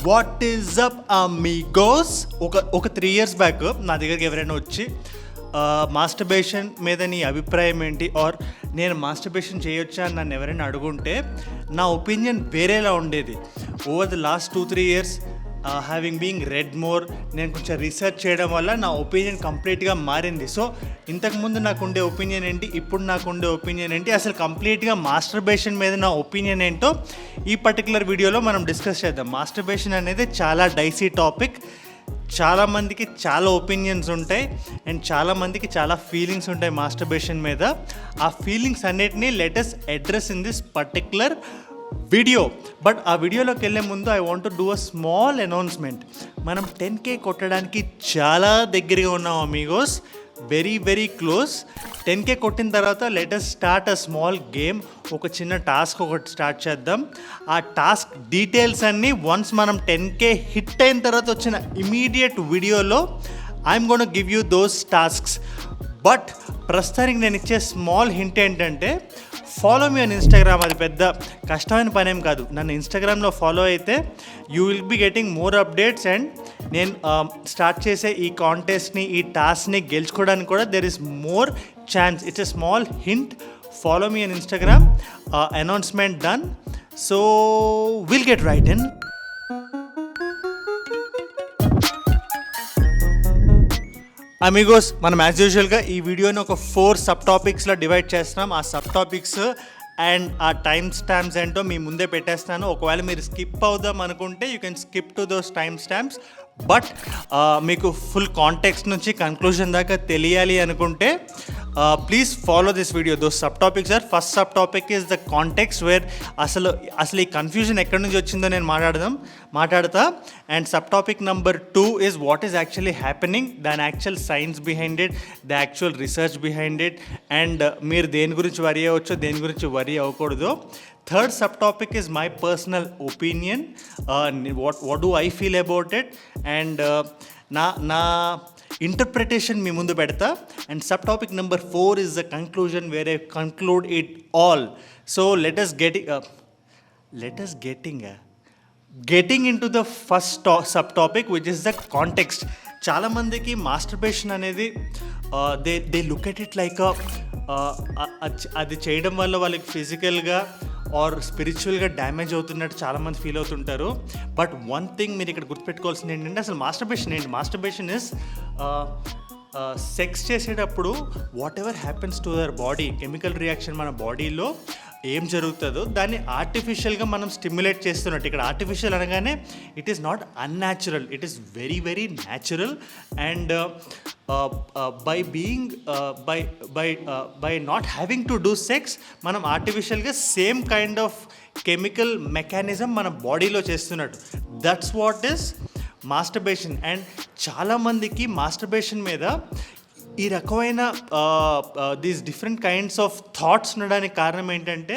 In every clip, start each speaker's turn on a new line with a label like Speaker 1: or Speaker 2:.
Speaker 1: What is up Amigos. ఒక 3 years back నా దగ్గరికి ఎవరైనా వచ్చి మాస్టర్బేషన్ మీద నీ అభిప్రాయం ఏంటి, ఆర్ నేను మాస్టర్బేషన్ చేయొచ్చా అని నన్ను ఎవరైనా అడుగుంటే నా ఒపీనియన్ వేరేలా ఉండేది. Over the last 2-3 years having being red more, నేను కొంచెం రీసెర్చ్ చేయడం వల్ల నా ఒపీనియన్ కంప్లీట్గా మారింది. సో ఇంతకుముందు నాకు ఉండే ఒపీనియన్ ఏంటి, ఇప్పుడు నాకు ఉండే ఒపీనియన్ ఏంటి, అసలు కంప్లీట్గా మాస్టర్బేషన్ మీద నా ఒపీనియన్ ఏంటో ఈ పర్టికులర్ వీడియోలో మనం డిస్కస్ చేద్దాం. మాస్టర్బేషన్ అనేది చాలా డైసీ టాపిక్. చాలామందికి చాలా ఒపీనియన్స్ ఉంటాయి అండ్ చాలామందికి చాలా ఫీలింగ్స్ ఉంటాయి మాస్టర్బేషన్ మీద. ఆ ఫీలింగ్స్ అన్నిటినీ let us address in this particular video. But ఆ వీడియోలోకి వెళ్ళే ముందు I want to do a small announcement. మనం 10K కొట్టడానికి చాలా దగ్గరగా ఉన్నాం అమిగోస్, వెరీ క్లోజ్. 10K కొట్టిన తర్వాత let us start a small game. ఒక చిన్న టాస్క్ ఒకటి స్టార్ట్ చేద్దాం. ఆ టాస్క్ డీటెయిల్స్ అన్నీ వన్స్ మనం 10K హిట్ అయిన తర్వాత వచ్చిన ఇమీడియట్ వీడియోలో I'm gonna give you those tasks. But ప్రస్తుతానికి నేను ఇచ్చే స్మాల్ హింట్ ఏంటంటే, ఫాలో మీ ఆన్ ఇన్స్టాగ్రామ్. అది పెద్ద కష్టమైన పనేం కాదు. నన్ను ఇన్స్టాగ్రామ్లో ఫాలో అయితే you will be getting more updates. And నేను స్టార్ట్ చేసే ఈ కాంటెస్ట్ని, ఈ టాస్క్ని గెలుచుకోవడానికి కూడా there is more chance. It's a small hint. Follow me on Instagram. Announcement done. So will get right in. Amigos, మనం యాజ్ యూజువల్గా ఈ వీడియోని ఒక 4 సబ్ టాపిక్స్లో డివైడ్ చేస్తున్నాం. ఆ సబ్ టాపిక్స్ అండ్ ఆ టైమ్ స్టాంప్స్ ఏంటో మీ ముందే పెట్టేస్తాను. ఒకవేళ మీరు స్కిప్ అవుదాం అనుకుంటే you can skip to those time stamps. But మీకు ఫుల్ కాంటెక్స్ట్ నుంచి కన్క్లూజన్ దాకా తెలియాలి అనుకుంటే please follow this video. Those sub topics are, first sub topic is the context where అసలు ఈ కన్ఫ్యూజన్ ఎక్కడి నుంచి వచ్చిందో నేను మాట్లాడతా. And sub topic number 2 is what is actually happening, దాని actual science behind it, the actual research behind it, and మీరు దేని గురించి వరీ అవ్వచ్చో దేని గురించి వరీ అవ్వకూడదు. Third sub topic is my personal opinion, what do I feel about it, and నా interpretation మీ ముందు పెడతా. And sub topic number 4 is the conclusion where I conclude it all. So let us getting into the first sub topic, which is the context. చాలామందికి masturbation అనేది they look at it like అది చేయడం వల్ల వాళ్ళకి ఫిజికల్గా are స్పిరిచువల్గా damage అవుతున్నట్టు చాలామంది ఫీల్ అవుతుంటారు. బట్ వన్ థింగ్ మీరు ఇక్కడ గుర్తుపెట్టుకోవాల్సింది ఏంటంటే, అసలు మాస్టర్బేషన్ ఏంటి? మాస్టర్బేషన్ ఇస్ సెక్స్ చేసేటప్పుడు what ever happens to their body, chemical reaction మన బాడీలో ఏం జరుగుతుందో దాన్ని ఆర్టిఫిషియల్గా మనం స్టిమ్యులేట్ చేస్తున్నట్టు. ఇక్కడ ఆర్టిఫిషియల్ అనగానే it is not unnatural, it is very natural. And by not having to do sex మనం ఆర్టిఫిషియల్గా same kind of chemical mechanism మన బాడీలో చేస్తున్నట్టు. That's what is masturbation. And చాలామందికి మాస్టర్బేషన్ మీద ఈ రకమైన these different kinds of thoughts ఉండడానికి కారణం ఏంటంటే,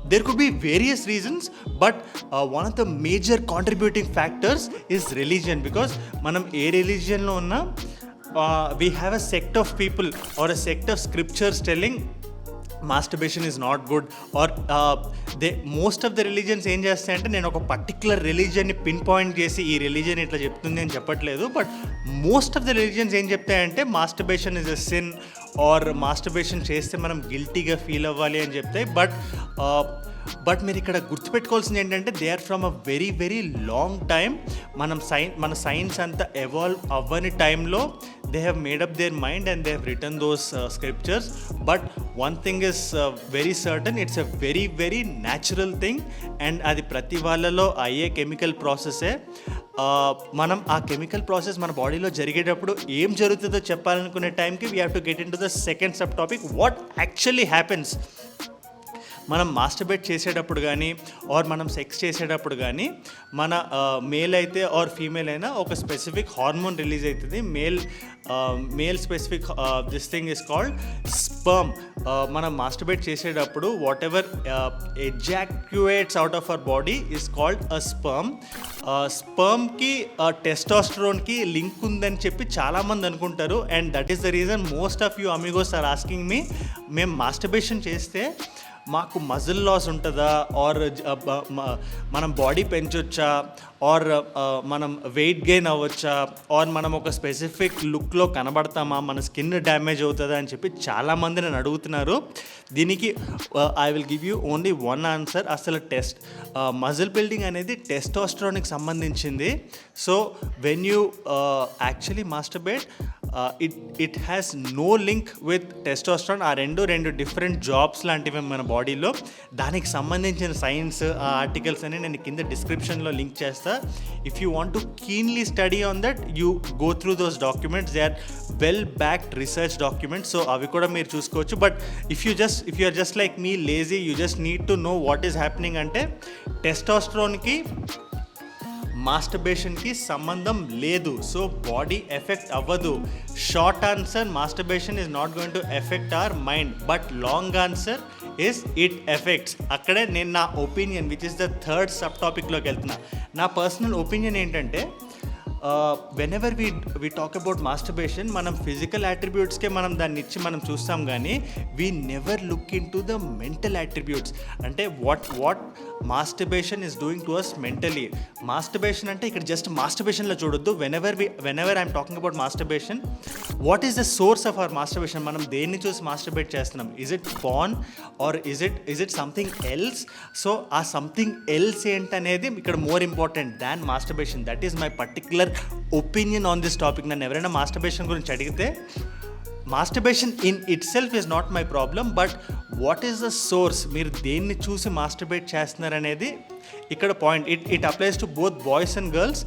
Speaker 1: there could be various reasons, but one of the major contributing factors is religion. Because మనం ఏ రిలీజియన్లో ఉన్నా we have a sect of people or a sect of scriptures telling masturbation is not good, or most of the religions ఏం చేస్తాయంటే, నేను ఒక particular రిలీజియన్ని pin point చేసి ఈ religion ఇట్లా చెప్తుంది అని చెప్పట్లేదు, but most of the religions ఏం చెప్తాయంటే masturbation is a sin, or masturbation చేస్తే మనం గిల్టీగా ఫీల్ అవ్వాలి అని చెప్తాయి. బట్ మీరు ఇక్కడ గుర్తుపెట్టుకోవాల్సింది ఏంటంటే, they are from a very long time. మన సైన్స్ అంతా ఎవాల్వ్ అవ్వని టైంలో they have made up their mind and they have return those scriptures. But one thing is very certain, it's a very natural thing. And అది ప్రతి వాళ్ళలో అయ్యే chemical ప్రాసెసే. మనం ఆ కెమికల్ ప్రాసెస్ మన బాడీలో జరిగేటప్పుడు ఏం జరుగుతుందో చెప్పాలనుకునే టైంకి we have to get in to the second sub topic, what actually happens. మనం మాస్టర్బేట్ చేసేటప్పుడు కానీ ఆర్ మనం సెక్స్ చేసేటప్పుడు కానీ మన మేల్ అయితే ఆర్ ఫీమేల్ అయినా ఒక స్పెసిఫిక్ హార్మోన్ రిలీజ్ అవుతుంది. Male specific this thing is called sperm. మనం మాస్టర్బేట్ చేసేటప్పుడు whatever ejaculates out of our body is called a sperm. స్పర్మ్కి టెస్టోస్టెరోన్కి లింక్ ఉందని చెప్పి చాలామంది అనుకుంటారు. And that is the reason most of you amigos are asking me, మేము masturbation చేస్తే మాకు మజిల్ లాస్ ఉంటుందా, ఆర్ మనం బాడీ పెంచొచ్చా, ఆర్ మనం వెయిట్ గెయిన్ అవ్వచ్చా, ఆర్ మనం ఒక స్పెసిఫిక్ లుక్లో కనబడతామా, మన స్కిన్ డ్యామేజ్ అవుతుందా అని చెప్పి చాలామంది నన్ను అడుగుతున్నారు. దీనికి I will give you only one answer. అసలు మజిల్ బిల్డింగ్ అనేది టెస్టోస్టెరాన్కి సంబంధించింది. So when you actually masturbate, it has no link with testosterone. ఆ రెండు డిఫరెంట్ జాబ్స్ లాంటివి మన బాడీలో. దానికి సంబంధించిన సైన్స్, ఆ ఆర్టికల్స్ అని నేను కింద డిస్క్రిప్షన్లో లింక్ చేస్తా. If you want to keenly study on that, you go through those documents. They are well backed research documents, so avi kuda meer chuskochu. But if you are just like me, lazy, you just need to know what is happening ante testosterone ki మాస్టర్బేషన్కి సంబంధం లేదు. So body effect అవ్వదు. Short answer, masturbation is not going to effect our mind. But long answer is it effects. అక్కడే నేను నా opinion, which is the third sub టాపిక్లోకి వెళ్తున్నా. నా పర్సనల్ ఒపీనియన్ ఏంటంటే, whenever we talk about masturbation, మనం physical యాట్రిబ్యూట్స్కే మనం దాన్ని ఇచ్చి మనం చూస్తాం, కానీ we never look into the mental attributes. అంటే what masturbation is doing to us mentally. Masturbation అంటే ఇక్కడ జస్ట్ మాస్టర్బేషన్లో చూడొద్దు. Whenever I'm talking about masturbation, what is the source of our masturbation? మనం దేన్ని చూసి మాస్టర్బేట్ చేస్తున్నాం? Is it porn or is it something else? So ఆ something else ఏంటనేది ఇక్కడ more important than masturbation. That is my particular opinion on this topic. నన్ను ఎవరైనా masturbation గురించి అడిగితే, masturbation in itself is not my problem, but what is the source? మీరు దేన్ని చూసి మాస్టర్బేట్ చేస్తున్నారనేది ఇక్కడ point. It applies to both boys and girls,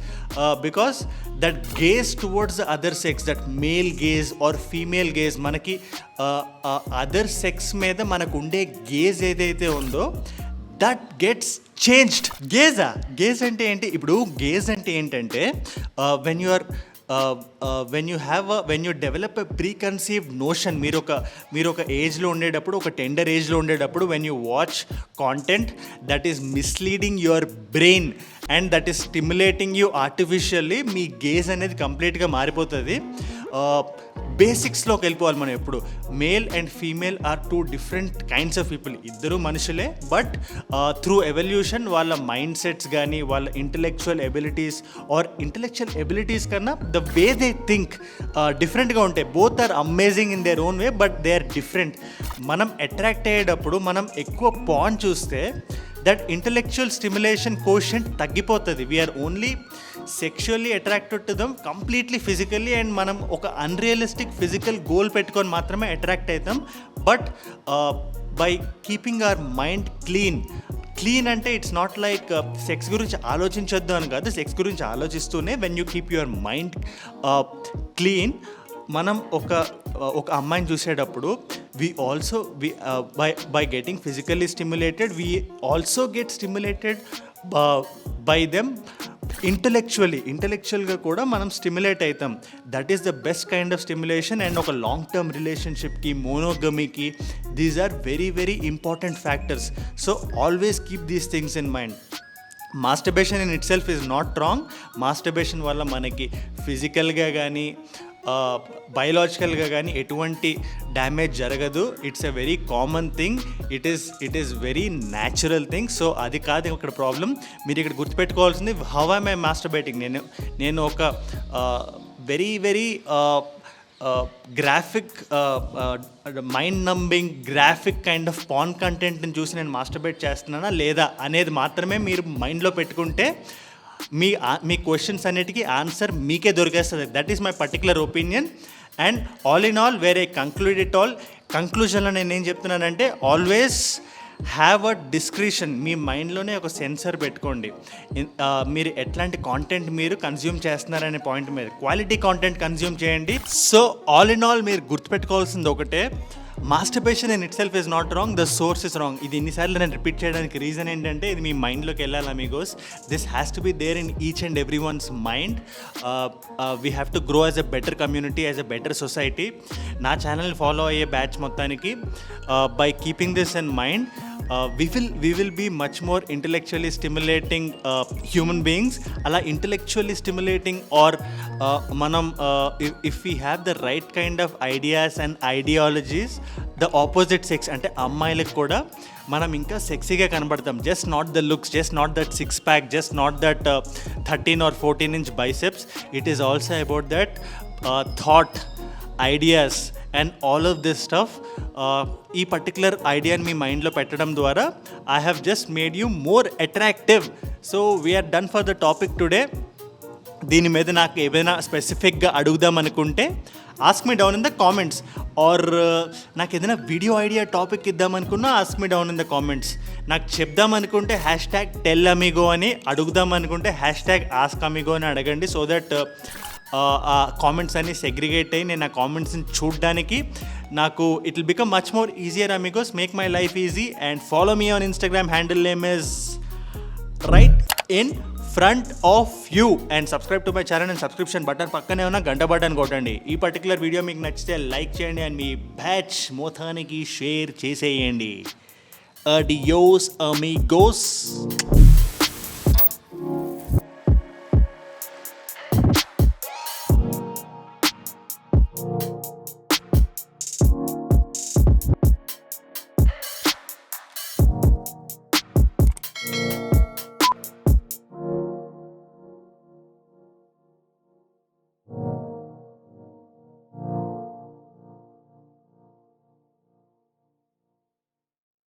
Speaker 1: because that gauge towards the other sex, that male gauge or female gauge, మనకి other sex మీద మనకు ఉండే gauge ఏదైతే ఉందో దట్ గెట్స్ చేంజ్డ్. గేజ్ అంటే ఏంటి? ఇప్పుడు గేజ్ అంటే ఏంటంటే, when you develop a preconceived notion, మీరు ఒక ఏజ్లో ఉండేటప్పుడు, ఒక టెండర్ ఏజ్లో ఉండేటప్పుడు, when you watch content that is misleading your brain and that is stimulating you artificially, మీ గేజ్ అనేది కంప్లీట్గా మారిపోతుంది. బేసిక్స్లోకి వెళ్ళిపోవాలి మనం. ఎప్పుడు male and female are two different kinds of people. ఇద్దరు మనుషులే, బట్ త్రూ ఎవల్యూషన్ వాళ్ళ మైండ్ సెట్స్ కానీ, వాళ్ళ ఇంటలెక్చువల్ ఎబిలిటీస్ కన్నా ద వే దే థింక్ డిఫరెంట్గా ఉంటాయి. Both are amazing in their own way, but they are different. మనం attract అయ్యేటప్పుడు మనం ఎక్కువ పాన్ చూస్తే దట్ ఇంటలెక్చువల్ స్టిమ్యులేషన్ కోషెంట్ తగ్గిపోతుంది. We are only sexually attracted to them completely physically, and మనం ఒక అన్రియలిస్టిక్ ఫిజికల్ గోల్ పెట్టుకొని మాత్రమే అట్రాక్ట్ అవుతాం. But by keeping our mind clean అంటే ఇట్స్ నాట్ లైక్ సెక్స్ గురించి ఆలోచించొద్దు అని కాదు. సెక్స్ గురించి ఆలోచిస్తూనే when you keep your mind clean, మనం ఒక అమ్మాయిని చూసేటప్పుడు by getting physically stimulated, we also get stimulated by them ఇంటలెక్చువల్గా కూడా మనం స్టిమ్యులేట్ అవుతాం. That is the best kind of stimulation. And ఒక లాంగ్ టర్మ్ రిలేషన్షిప్కి, మోనోగమీకి, these are very very important factors. So always keep these things in mind. Masturbation in itself is not wrong. Masturbation వల్ల మనకి ఫిజికల్గా కానీ బయలాజికల్గా కానీ ఎటువంటి డ్యామేజ్ జరగదు. It's a very common thing. It is very natural thing. So అది కాదు ఇక్కడ ప్రాబ్లం. మీరు ఇక్కడ గుర్తుపెట్టుకోవాల్సింది, హౌ ఐమ్ ఐ మాస్టర్బేటింగ్. నేను ఒక very very graphic, mind numbing graphic kind of pan కంటెంట్ని చూసి నేను మాస్టర్బేట్ చేస్తున్నానా లేదా అనేది మాత్రమే మీరు మైండ్లో పెట్టుకుంటే మీ క్వశ్చన్స్ అన్నిటికీ ఆన్సర్ మీకే దొరికేస్తుంది. That is my particular opinion. And all in all, where I conclude it all, కంక్లూజన్లో నేను ఏం చెప్తున్నానంటే, ఆల్వేస్ హ్యావ్ అ డిస్క్రిషన్. మీ మైండ్లోనే ఒక సెన్సర్ పెట్టుకోండి. మీరు ఎట్లాంటి కాంటెంట్ మీరు కన్జ్యూమ్ చేస్తున్నారనే పాయింట్ మీద. క్వాలిటీ కాంటెంట్ కన్జ్యూమ్ చేయండి. సో ఆల్ ఇన్ ఆల్ మీరు గుర్తుపెట్టుకోవాల్సింది ఒకటే, masturbation in it self is not wrong, the source is wrong. ఇది ఇన్నిసార్లు నేను రిపీట్ చేయడానికి రీజన్ ఏంటంటే, ఇది మీ మైండ్లోకి వెళ్ళాలి amigos. This has to be there in each and every one's mind. We have to grow as a better community, as a better society. నా ఛానల్ ఫాలో అయ్యే బ్యాచ్ మొత్తానికి, by keeping this in mind, we will be much more intellectually stimulating human beings. అలా intellectually stimulating or మనం if we have the right kind of ideas and ideologies, the opposite sex అంటే అమ్మాయిలకు కూడా మనం ఇంకా సెక్సీగా కనబడతాం. Just not the looks, just not that six pack, just not that 13 or 14 inch biceps. It is also about that thought, ideas and all of this stuff. ఈ particular ఐడియాని మీ మైండ్లో పెట్టడం ద్వారా I have just made you more attractive. So we're done for the topic today. దీని మీద నాకు ఏదైనా స్పెసిఫిక్గా అడుగుదాం అనుకుంటే ask me down in the comments, or నాకు ఏదైనా వీడియో ఐడియా టాపిక్ ఇద్దామనుకున్నా ask me down in the comments. నాకు చెప్దామనుకుంటే #టెల్ అమిగో అని, అడుగుదాం అనుకుంటే #ఆస్క్ అమిగో అని అడగండి. సో దట్ ఆ కామెంట్స్ అన్ని సెగ్రిగేట్ అయ్యి నేను ఆ కామెంట్స్ని చూడడానికి నాకు it will become much more easier Amigos. Make my life easy and follow me on Instagram. Handle name is right in front of you and subscribe to my channel and subscription button పక్కనే ఉన్న గంట button కొట్టండి. ఈ particular video మీకు నచ్చితే like చేయండి and me batch మొత్తానికి share చేసేయండి. Adios Amigos.